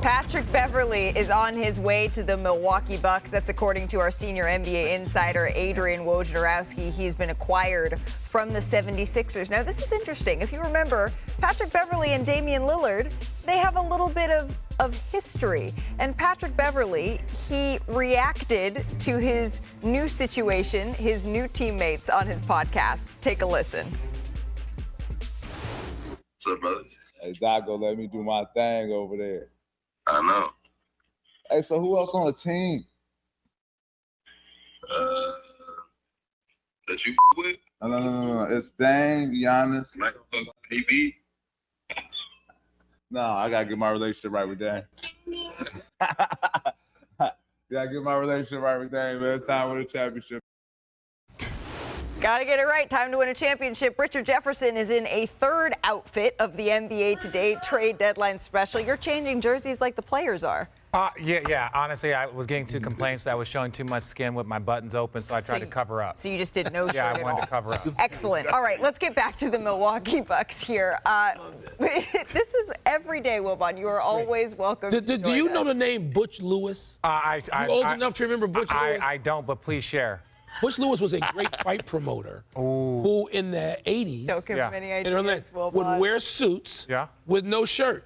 Patrick Beverley is on his way to the Milwaukee Bucks. That's according to our senior NBA insider, Adrian Wojnarowski. He's been acquired from the 76ers. Now, this is interesting. If you remember, Patrick Beverley and Damian Lillard, they have a little bit of history. And Patrick Beverley, he reacted to his new situation, his new teammates on his podcast. Take a listen. What's up, brother? Hey, Dago, let me do my thing over there. I know. Hey, so who else on the team? That you with? No. It's Dame, Giannis. Michael, KB. No, I gotta get my relationship right with Dame. Gotta get my relationship right with Dame, man. Time with a championship. Gotta get it right. Time to win a championship. Richard Jefferson is in a third outfit of the NBA Today trade deadline special. You're changing jerseys like the players are. Yeah. Honestly, I was getting 2 complaints that I was showing too much skin with my buttons open, so I tried to cover up. So you just did no shirt Yeah, I at wanted all. to cover up. Excellent. All right, let's get back to the Milwaukee Bucks here. This is every day, Wilbon. You are always welcome to join Do you us. know the name Butch Lewis? You old enough to remember Butch Lewis? I don't, but please share. Butch Lewis was a great fight promoter who, in the 80s, Don't give him any ideas, Wilbon. would wear suits with no shirt.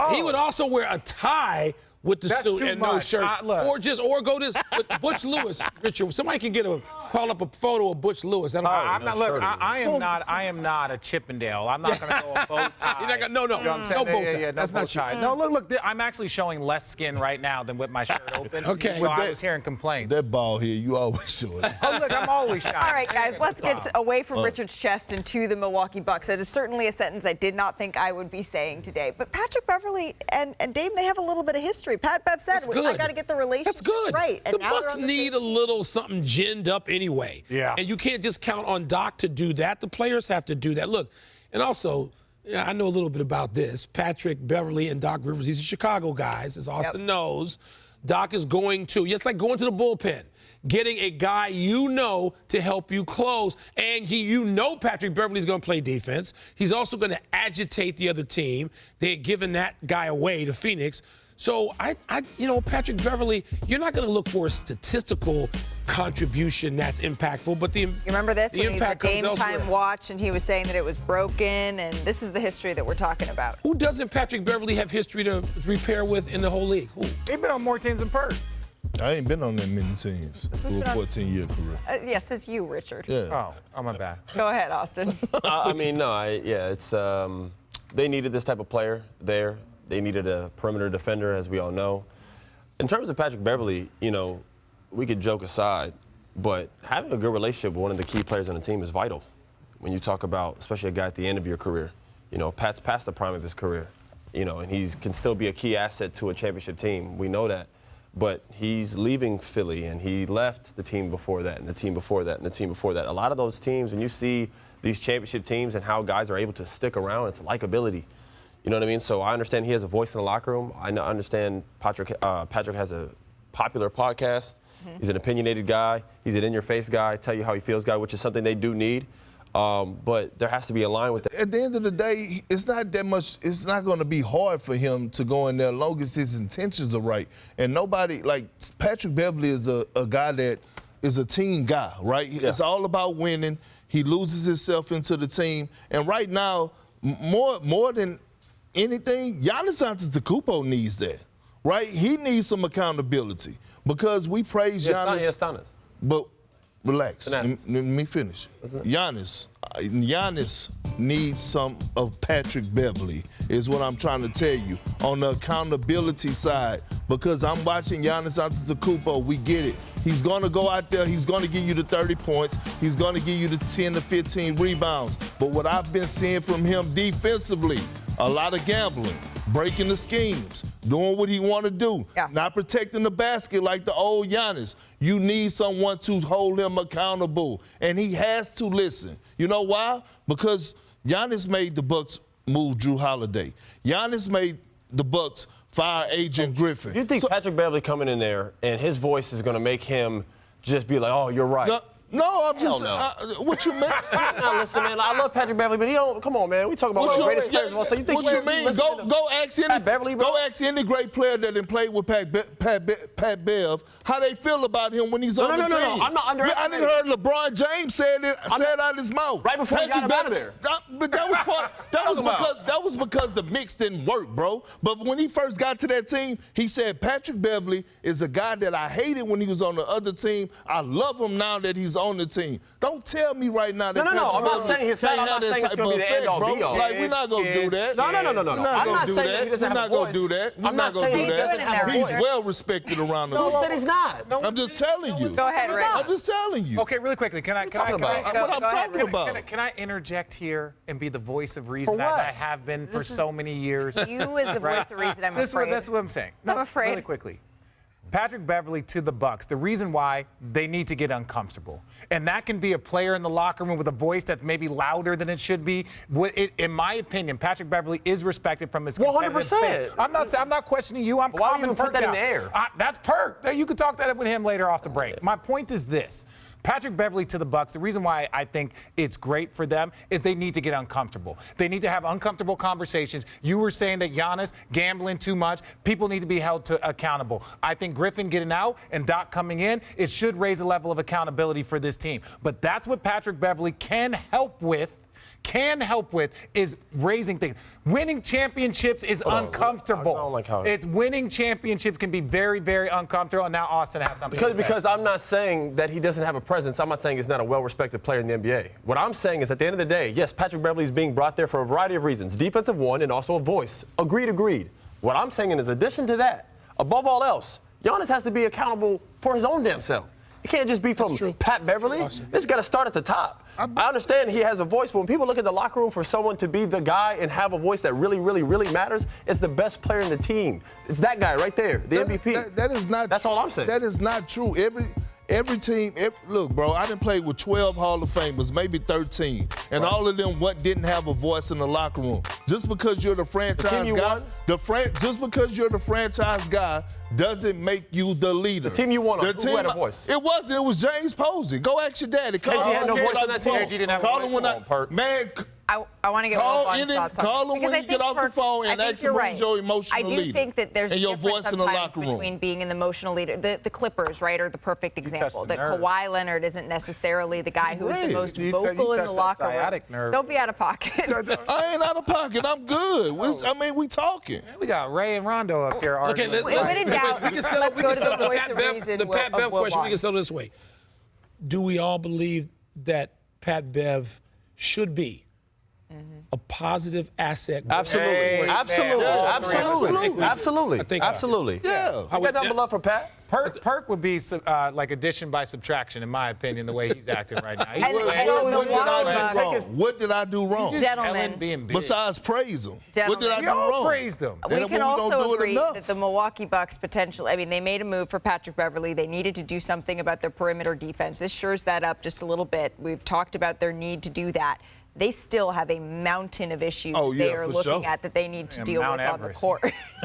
He would also wear a tie with the suit and no shirt. Or go this. But Butch Lewis, Richard, somebody can call up a photo of Butch Lewis. I am not a Chippendale. I'm not going to go a bow tie. No bow tie. Yeah, That's bow not tie. you. No, look, I'm actually showing less skin right now than with my shirt open. Okay. So I was hearing complaints. That ball here, you always show it. Oh, look, I'm always shy. All right, guys, let's get away from Richard's chest and to the Milwaukee Bucks. That is certainly a sentence I did not think I would be saying today. But Patrick Beverley and Dame, they have a little bit of history. Pat Bev said, I got to get the relationship right. And the now Bucks need a little something ginned up anyway. Yeah. And you can't just count on Doc to do that. The players have to do that. Look, and also, I know a little bit about this. Patrick Beverley and Doc Rivers, these are Chicago guys, as Austin knows. Doc is going to, it's like going to the bullpen, getting a guy you know to help you close. And Patrick Beverley's going to play defense. He's also going to agitate the other team. They had given that guy away to Phoenix. So, Patrick Beverley, you're not going to look for a statistical contribution that's impactful, but you remember this when he was impact the Game comes Time elsewhere. Watch and he was saying that it was broken, and this is the history that we're talking about. Who doesn't Patrick Beverley have history to repair with in the whole league? Who? They've been on more teams than PERK. I ain't been on that many teams through a 14-year career. Yes, it's you, Richard. Yeah. Oh, my bad. Go ahead, Austin. It's they needed this type of player there. They needed a perimeter defender, as we all know. In terms of Patrick Beverley, we could joke aside, but having a good relationship with one of the key players on the team is vital. When you talk about, especially a guy at the end of your career, Pat's past the prime of his career, and he can still be a key asset to a championship team. We know that. But he's leaving Philly, and he left the team before that, and the team before that, and the team before that. A lot of those teams, when you see these championship teams and how guys are able to stick around, it's likability. You know what I mean? So I understand he has a voice in the locker room. I understand Patrick has a popular podcast. He's an opinionated guy. He's an in-your-face guy, tell you how he feels guy, which is something they do need. But there has to be a line with that. At the end of the day, it's not that much. It's not going to be hard for him to go in there, long as his intentions are right. And nobody, like Patrick Beverley, is a guy that is a team guy, right? Yeah. It's all about winning. He loses himself into the team. And right now, more than anything, Giannis Antetokounmpo needs that, right? He needs some accountability because we praise Giannis. But relax. Let me finish. Giannis needs some of Patrick Beverley, is what I'm trying to tell you, on the accountability side. Because I'm watching Giannis Antetokounmpo, we get it. He's going to go out there, he's going to give you the 30 points, he's going to give you the 10 to 15 rebounds. But what I've been seeing from him defensively, a lot of gambling, breaking the schemes, doing what he want to do, not protecting the basket like the old Giannis. You need someone to hold him accountable, and he has to listen. You know why? Because Giannis made the Bucks move Drew Holiday. Giannis made the Bucks fire Agent Griffin. You think Patrick Beverley coming in there and his voice is going to make him just be like, oh, you're right? No, I'm just. no. What you mean? Now listen, man. I love Patrick Beverley, but he don't. Come on, man. We talking about one of the greatest players of all time. You think what you mean? Go ask any Pat Beverley, bro? Go ask any great player that done played with Pat Bev how they feel about him when he's on the team. No. I'm not underestimating. I didn't heard LeBron James said out his mouth right before he got him out of there. But that was part. That was because the mix didn't work, bro. But when he first got to that team, he said Patrick Beverley is a guy that I hated when he was on the other team. I love him now that he's on the team. Don't tell me right now that No. I'm not saying his can't I'm have not saying that it's type going to of be the end all effect, be all. bro. Like, we're not going to do that. No. We're not I'm going to not do saying that he that. doesn't We're have a not going to voice. do that. We're I'm not not going to saying do he's doing it that. now, He's Roger. well respected around the Who league. said he's not? I'm just telling you. Go ahead, Rick. I'm just telling you. Okay, really quickly, can I talking about? What I'm talking about. Can I interject here and be the voice of reason For as what? I have been for so many years? You as the voice of reason, I'm afraid. That's what I'm saying. I'm afraid. Really quickly. Patrick Beverley to the Bucks, the reason why they need to get uncomfortable. And that can be a player in the locker room with a voice that's maybe louder than it should be. In my opinion, Patrick Beverley is respected from his competitive 100%. space. I'm not questioning you. I'm Why calming you put Perk that in down. the air? That's Perk. You can talk that with him later off the break. My point is this. Patrick Beverley to the Bucks, the reason why I think it's great for them is they need to get uncomfortable. They need to have uncomfortable conversations. You were saying that Giannis gambling too much. People need to be held accountable. I think Griffin getting out and Doc coming in, it should raise a level of accountability for this team. But that's what Patrick Beverley can help with is raising things. Winning championships is uncomfortable. I don't like how it's winning championships can be very, very uncomfortable. And now Austin has something to say. Because I'm not saying that he doesn't have a presence. I'm not saying he's not a well-respected player in the NBA. What I'm saying is at the end of the day, yes, Patrick Beverley is being brought there for a variety of reasons. Defensive one and also a voice. Agreed. What I'm saying in addition to that, above all else, Giannis has to be accountable for his own damn self. It can't just be from Pat Beverley. It's got to start at the top. I understand he has a voice, but when people look at the locker room for someone to be the guy and have a voice that really, really, really matters, it's the best player in the team. It's that guy right there, the MVP. That is not. That's all I'm saying. That is not true. Every team, look, bro, I done played with 12 Hall of Famers, maybe 13, and all of them didn't have a voice in the locker room. Just because you're the franchise guy, just because you're the franchise guy doesn't make you the leader. The team you won on, who had a voice? It wasn't. It was James Posey. Go ask your daddy. KG had no voice on that team. KG didn't have a voice. Man, I want to get Wilbon's thoughts on call him this, when you get off the phone and ask him who's your emotional leader. I do think that there's a your difference voice in the sometimes locker room. between being an emotional leader. The Clippers, right, are the perfect example. That Kawhi Leonard isn't necessarily the guy who is the most vocal in the locker room. Don't be out of pocket. I ain't out of pocket. I'm good. We talking. We got Ray and Rondo up here arguing. Okay, When in doubt, let's go to the voice of reason. The Pat Bev question, we can settle this way. Do we all believe that Pat Bev should be a positive asset? Absolutely. Hey, Absolutely. Yeah. I got nothing but love for Pat. Perk would be like addition by subtraction, in my opinion, the way he's acting right now. What did I do wrong? Gentlemen, Besides praise him. What did I do You all wrong? praised him. we can also agree enough. that the Milwaukee Bucks potentially, they made a move for Patrick Beverley. They needed to do something about their perimeter defense. This shores that up just a little bit. We've talked about their need to do that. They still have a mountain of issues they are looking at that they need to deal with on the court.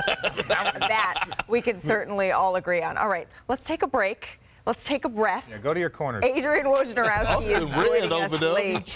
That we can certainly all agree on. All right, let's take a break. Let's take a breath. Yeah, go to your corners. Adrian Wojnarowski is joining us late.